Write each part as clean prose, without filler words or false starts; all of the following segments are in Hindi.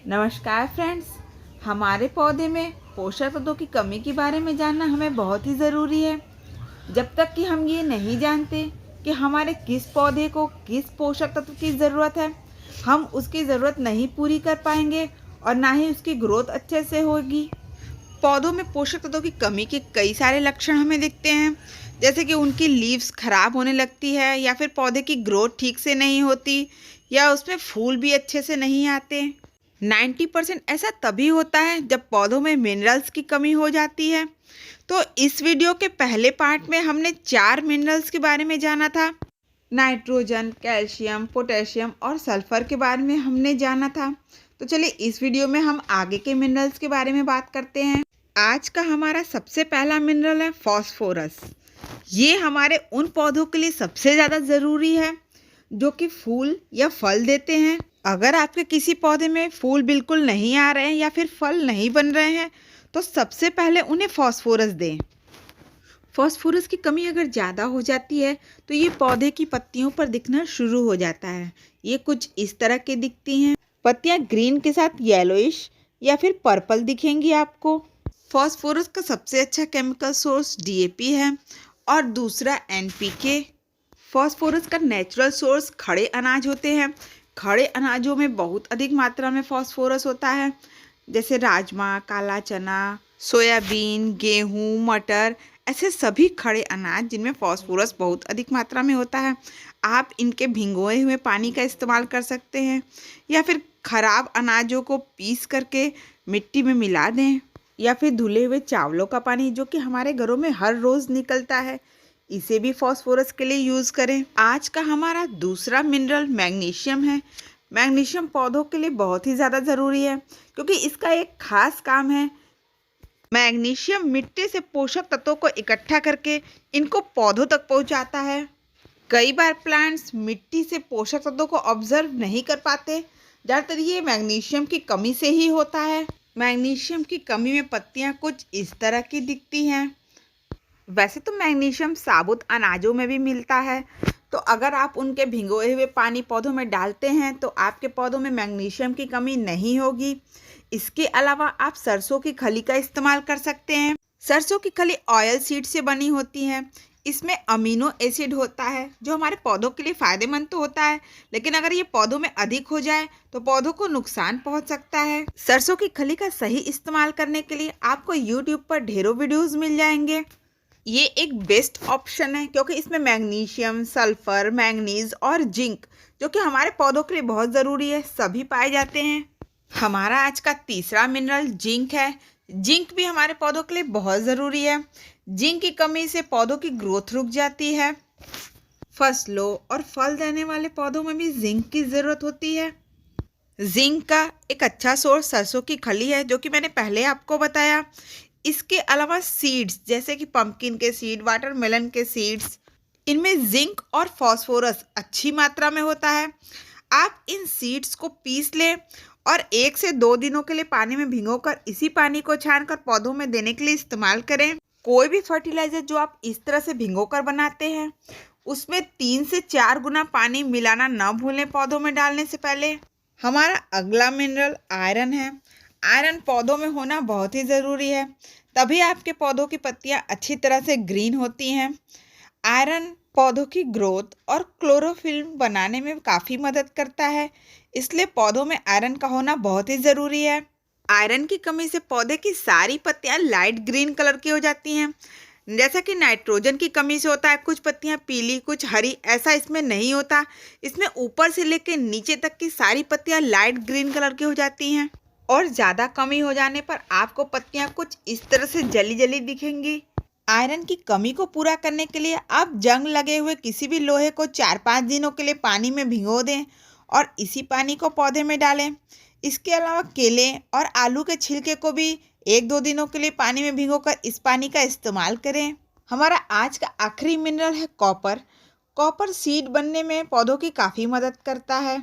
नमस्कार फ्रेंड्स। हमारे पौधे में पोषक तत्वों की कमी के बारे में जानना हमें बहुत ही ज़रूरी है। जब तक कि हम ये नहीं जानते कि हमारे किस पौधे को किस पोषक तत्व की ज़रूरत है, हम उसकी ज़रूरत नहीं पूरी कर पाएंगे और ना ही उसकी ग्रोथ अच्छे से होगी। पौधों में पोषक तत्वों की कमी के कई सारे लक्षण हमें दिखते हैं, जैसे कि उनकी लीव्स खराब होने लगती है, या फिर पौधे की ग्रोथ ठीक से नहीं होती, या उसमें फूल भी अच्छे से नहीं आते। 90% ऐसा तभी होता है जब पौधों में मिनरल्स की कमी हो जाती है। तो इस वीडियो के पहले पार्ट में हमने 4 मिनरल्स के बारे में जाना था। नाइट्रोजन, कैल्शियम, पोटेशियम और सल्फर के बारे में हमने जाना था। तो चलिए इस वीडियो में हम आगे के मिनरल्स के बारे में बात करते हैं। आज का हमारा सबसे पहला मिनरल है फास्फोरस। ये हमारे उन पौधों के लिए सबसे ज़्यादा ज़रूरी है जो कि फूल या फल देते हैं। अगर आपके किसी पौधे में फूल बिल्कुल नहीं आ रहे हैं या फिर फल नहीं बन रहे हैं, तो सबसे पहले उन्हें फास्फोरस दें। फास्फोरस की कमी अगर ज़्यादा हो जाती है तो ये पौधे की पत्तियों पर दिखना शुरू हो जाता है। ये कुछ इस तरह के दिखती हैं। पत्तियां ग्रीन के साथ येलोइश या फिर पर्पल दिखेंगी आपको। फास्फोरस का सबसे अच्छा केमिकल सोर्स डीएपी है और दूसरा एनपीके। फास्फोरस का नेचुरल सोर्स खड़े अनाज होते हैं। खड़े अनाजों में बहुत अधिक मात्रा में फास्फोरस होता है, जैसे राजमा, काला चना, सोयाबीन, गेहूं, मटर, ऐसे सभी खड़े अनाज जिनमें फास्फोरस बहुत अधिक मात्रा में होता है। आप इनके भिगोए हुए पानी का इस्तेमाल कर सकते हैं, या फिर खराब अनाजों को पीस करके मिट्टी में मिला दें, या फिर धुले हुए चावलों का पानी जो कि हमारे घरों में हर रोज़ निकलता है, इसे भी फास्फोरस के लिए यूज़ करें। आज का हमारा दूसरा मिनरल मैग्नीशियम है। मैग्नीशियम पौधों के लिए बहुत ही ज़्यादा ज़रूरी है, क्योंकि इसका एक खास काम है। मैग्नीशियम मिट्टी से पोषक तत्वों को इकट्ठा करके इनको पौधों तक पहुंचाता है। कई बार प्लांट्स मिट्टी से पोषक तत्वों को ऑब्जर्व नहीं कर पाते। ज़्यादातर ये मैग्नीशियम की कमी से ही होता है। मैग्नीशियम की कमी में पत्तियाँ कुछ इस तरह की दिखती हैं। वैसे तो मैग्नीशियम साबुत अनाजों में भी मिलता है, तो अगर आप उनके भिगोए हुए पानी पौधों में डालते हैं तो आपके पौधों में मैग्नीशियम की कमी नहीं होगी। इसके अलावा आप सरसों की खली का इस्तेमाल कर सकते हैं। सरसों की खली ऑयल सीड से बनी होती है। इसमें अमीनो एसिड होता है जो हमारे पौधों के लिए फ़ायदेमंद तो होता है, लेकिन अगर ये पौधों में अधिक हो जाए तो पौधों को नुकसान पहुंच सकता है। सरसों की खली का सही इस्तेमाल करने के लिए आपको यूट्यूब पर ढेरों वीडियोज़ मिल जाएंगे। ये एक बेस्ट ऑप्शन है, क्योंकि इसमें मैग्नीशियम, सल्फर, मैंगनीज और जिंक, जो कि हमारे पौधों के लिए बहुत ज़रूरी है, सभी पाए जाते हैं। हमारा आज का तीसरा मिनरल जिंक है। जिंक भी हमारे पौधों के लिए बहुत ज़रूरी है। जिंक की कमी से पौधों की ग्रोथ रुक जाती है। फसलों और फल देने वाले पौधों में भी जिंक की ज़रूरत होती है। जिंक का एक अच्छा सोर्स सरसों की खली है, जो कि मैंने पहले आपको बताया। इसके अलावा सीड्स, जैसे कि पंपकिन के सीड, वाटरमेलन के सीड्स, इनमें जिंक और फास्फोरस अच्छी मात्रा में होता है। आप इन सीड्स को पीस लें और 1 से 2 दिनों के लिए पानी में भिगोकर इसी पानी को छानकर पौधों में देने के लिए इस्तेमाल करें। कोई भी फर्टिलाइज़र जो आप इस तरह से भिगोकर बनाते हैं, उसमें 3 से 4 गुना पानी मिलाना ना भूलें पौधों में डालने से पहले। हमारा अगला मिनरल आयरन है। आयरन पौधों में होना बहुत ही ज़रूरी है, तभी आपके पौधों की पत्तियां अच्छी तरह से ग्रीन होती हैं। आयरन पौधों की ग्रोथ और क्लोरोफिल बनाने में काफ़ी मदद करता है, इसलिए पौधों में आयरन का होना बहुत ही ज़रूरी है। आयरन की कमी से पौधे की सारी पत्तियां लाइट ग्रीन कलर की हो जाती हैं। जैसा कि नाइट्रोजन की कमी से होता है, कुछ पत्तियां पीली, कुछ हरी, ऐसा इसमें नहीं होता। इसमें ऊपर से लेकर नीचे तक की सारी पत्तियां लाइट ग्रीन कलर की हो जाती हैं। और ज़्यादा कमी हो जाने पर आपको पत्तियां कुछ इस तरह से जली जली दिखेंगी। आयरन की कमी को पूरा करने के लिए आप जंग लगे हुए किसी भी लोहे को 4-5 दिनों के लिए पानी में भिगो दें और इसी पानी को पौधे में डालें। इसके अलावा केले और आलू के छिलके को भी 1-2 दिनों के लिए पानी में भिगोकर इस पानी का इस्तेमाल करें। हमारा आज का आखिरी मिनरल है कॉपर। कॉपर सीड बनने में पौधों की काफ़ी मदद करता है।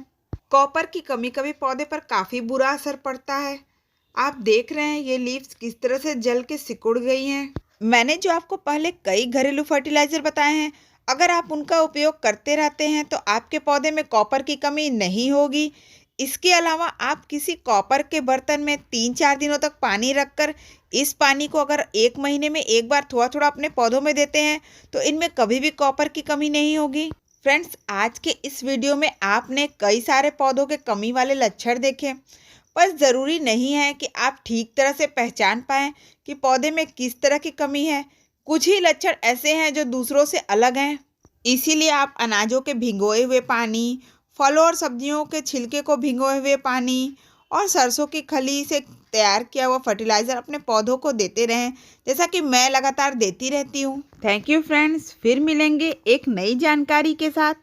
कॉपर की कमी का भी पौधे पर काफ़ी बुरा असर पड़ता है। आप देख रहे हैं ये लीव्स किस तरह से जल के सिकुड़ गई हैं। मैंने जो आपको पहले कई घरेलू फर्टिलाइज़र बताए हैं, अगर आप उनका उपयोग करते रहते हैं तो आपके पौधे में कॉपर की कमी नहीं होगी। इसके अलावा आप किसी कॉपर के बर्तन में 3-4 दिनों तक पानी रखकर इस पानी को अगर 1 महीने में एक बार थोड़ा-थोड़ा अपने पौधों में देते हैं तो इनमें कभी भी कॉपर की कमी नहीं होगी। फ्रेंड्स, आज के इस वीडियो में आपने कई सारे पौधों के कमी वाले लक्षण देखे, पर ज़रूरी नहीं है कि आप ठीक तरह से पहचान पाएँ कि पौधे में किस तरह की कमी है। कुछ ही लक्षण ऐसे हैं जो दूसरों से अलग हैं। इसीलिए आप अनाजों के भिगोए हुए पानी, फलों और सब्जियों के छिलके को भिगोए हुए पानी और सरसों की खली से तैयार किया हुआ फर्टिलाइज़र अपने पौधों को देते रहें, जैसा कि मैं लगातार देती रहती हूँ। थैंक यू फ्रेंड्स, फिर मिलेंगे एक नई जानकारी के साथ।